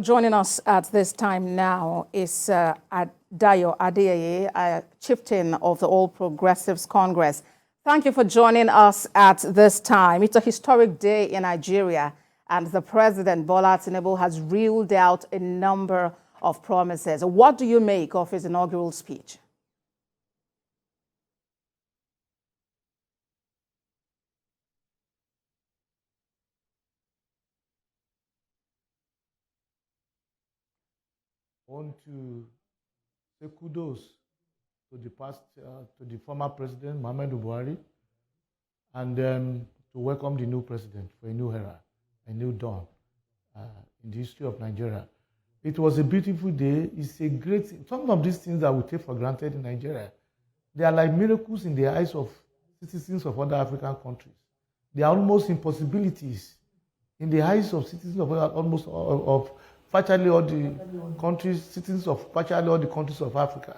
Joining us at this time now is Dayo Adeyeye, a chieftain of the All Progressives Congress. Thank you for joining us at this time. It's a historic day in Nigeria, and the President, Bola Tinubu, has reeled out a number of promises. What do you make of his inaugural speech? I want to say kudos to the former president, Muhammadu Buhari, and to welcome the new president for a new era, a new dawn in the history of Nigeria. It was a beautiful day. It's a great, some of these things that we take for granted in Nigeria, they are like miracles in the eyes of citizens of other African countries. They are almost impossibilities in the eyes of citizens of virtually all the countries, citizens of virtually all the countries of Africa.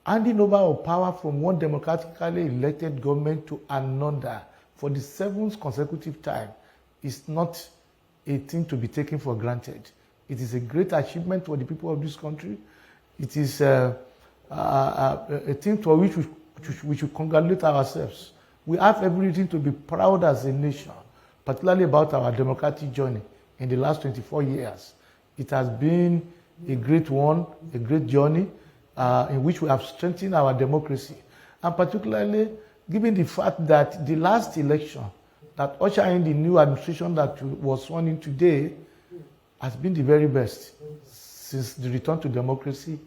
Handing over of power from one democratically elected government to another for the 7th consecutive time is not a thing to be taken for granted. It is a great achievement for the people of this country. It is a thing for which we should congratulate ourselves. We have every reason to be proud as a nation, particularly about our democratic journey in the last 24 years. It has been a great one, a great journey in which we have strengthened our democracy. And particularly, given the fact that the last election that ushered in the new administration that was sworn in today has been the very best since the return to democracy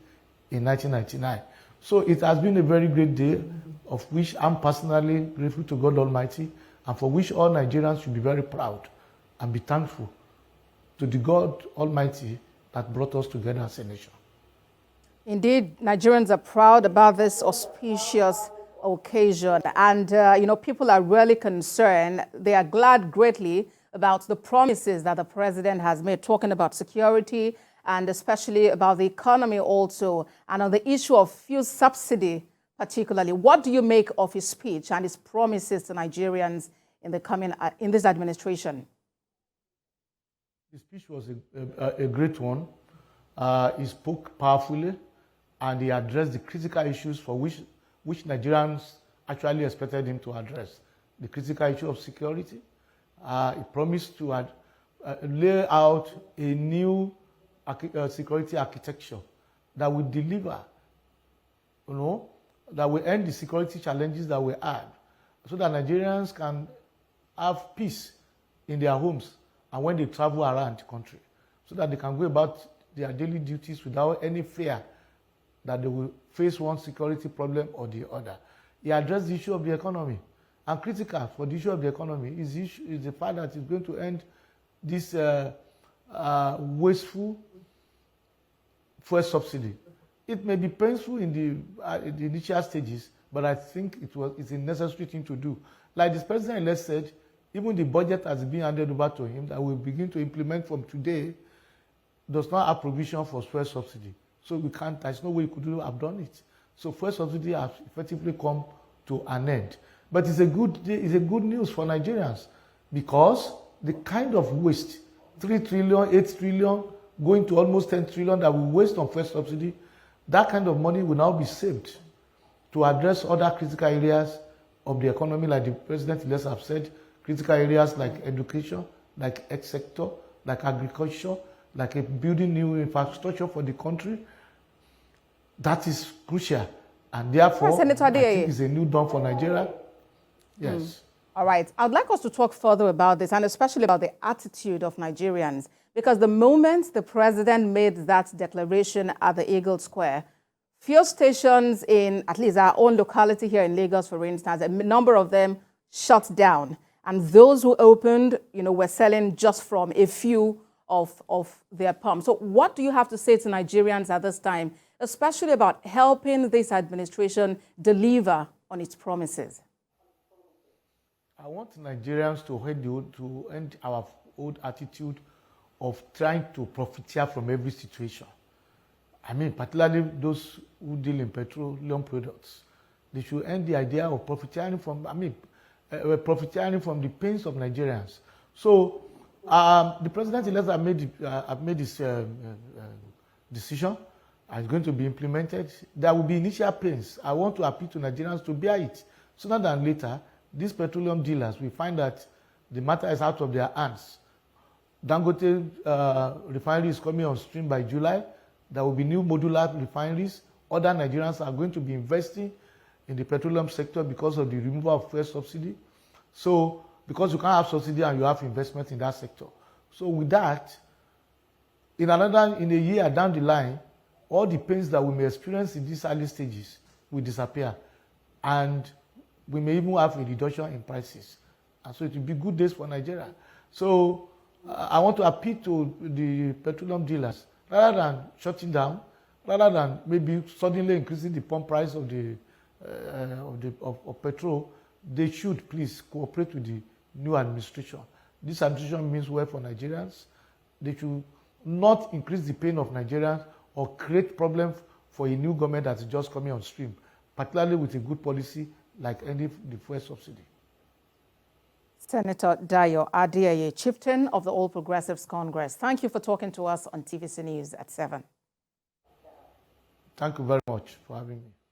in 1999. So it has been a very great day, of which I'm personally grateful to God Almighty, and for which all Nigerians should be very proud and be thankful to the God Almighty that brought us together as a nation. Indeed, Nigerians are proud about this auspicious occasion, and people are really concerned. They are glad greatly about the promises that the president has made, talking about security and especially about the economy also, and on the issue of fuel subsidy particularly. What do you make of his speech and his promises to Nigerians in this administration? The speech was a great one. He spoke powerfully, and he addressed the critical issues for which Nigerians actually expected him to address. The critical issue of security. He promised to lay out a new security architecture that will deliver, that will end the security challenges that we have, so that Nigerians can have peace in their homes and when they travel around the country, so that they can go about their daily duties without any fear that they will face one security problem or the other. He addressed the issue of the economy. And critical for the issue of the economy is the fact that it's going to end this wasteful fuel subsidy. It may be painful in the initial stages, but I think it's a necessary thing to do. Like the president said, even the budget has been handed over to him that will begin to implement from today does not have provision for fuel subsidy. So there's no way he could have done it. So fuel subsidy has effectively come to an end. But it's a good news for Nigerians, because the kind of waste, 3 trillion, 8 trillion, going to almost 10 trillion that we waste on fuel subsidy, that kind of money will now be saved to address other critical areas of the economy, like the president has said, critical areas like education, like health sector, like agriculture, like building new infrastructure for the country. That is crucial. And therefore, I think it's a new dawn for Nigeria. Yes. All right. I'd like us to talk further about this, and especially about the attitude of Nigerians, because the moment the president made that declaration at the Eagle Square, fuel stations in at least our own locality here in Lagos, for instance, a number of them shut down. And those who opened, were selling just from a few of their pumps. So what do you have to say to Nigerians at this time, especially about helping this administration deliver on its promises? I want Nigerians to end our old attitude of trying to profiteer from every situation. I mean, particularly those who deal in petroleum products. They should end the idea of profiteering from the pains of Nigerians. So The president-elect have made this decision and it's going to be implemented. There will be initial pains. I want to appeal to Nigerians to bear it. Sooner than later, these petroleum dealers will find that the matter is out of their hands. Dangote refinery is coming on stream by July. There will be new modular refineries. Other Nigerians are going to be investing in the petroleum sector because of the removal of fuel subsidy. So, because you can't have subsidy and you have investment in that sector. So with that, in a year down the line, all the pains that we may experience in these early stages will disappear. And we may even have a reduction in prices. And so it will be good days for Nigeria. So I want to appeal to the petroleum dealers, rather than shutting down, rather than maybe suddenly increasing the pump price of petrol, they should please cooperate with the new administration. This administration means well for Nigerians. They should not increase the pain of Nigerians or create problems for a new government that is just coming on stream, particularly with a good policy like ending the fuel subsidy. Senator Dayo Adeyeye, chieftain of the All Progressives Congress. Thank you for talking to us on TVC News at 7. Thank you very much for having me.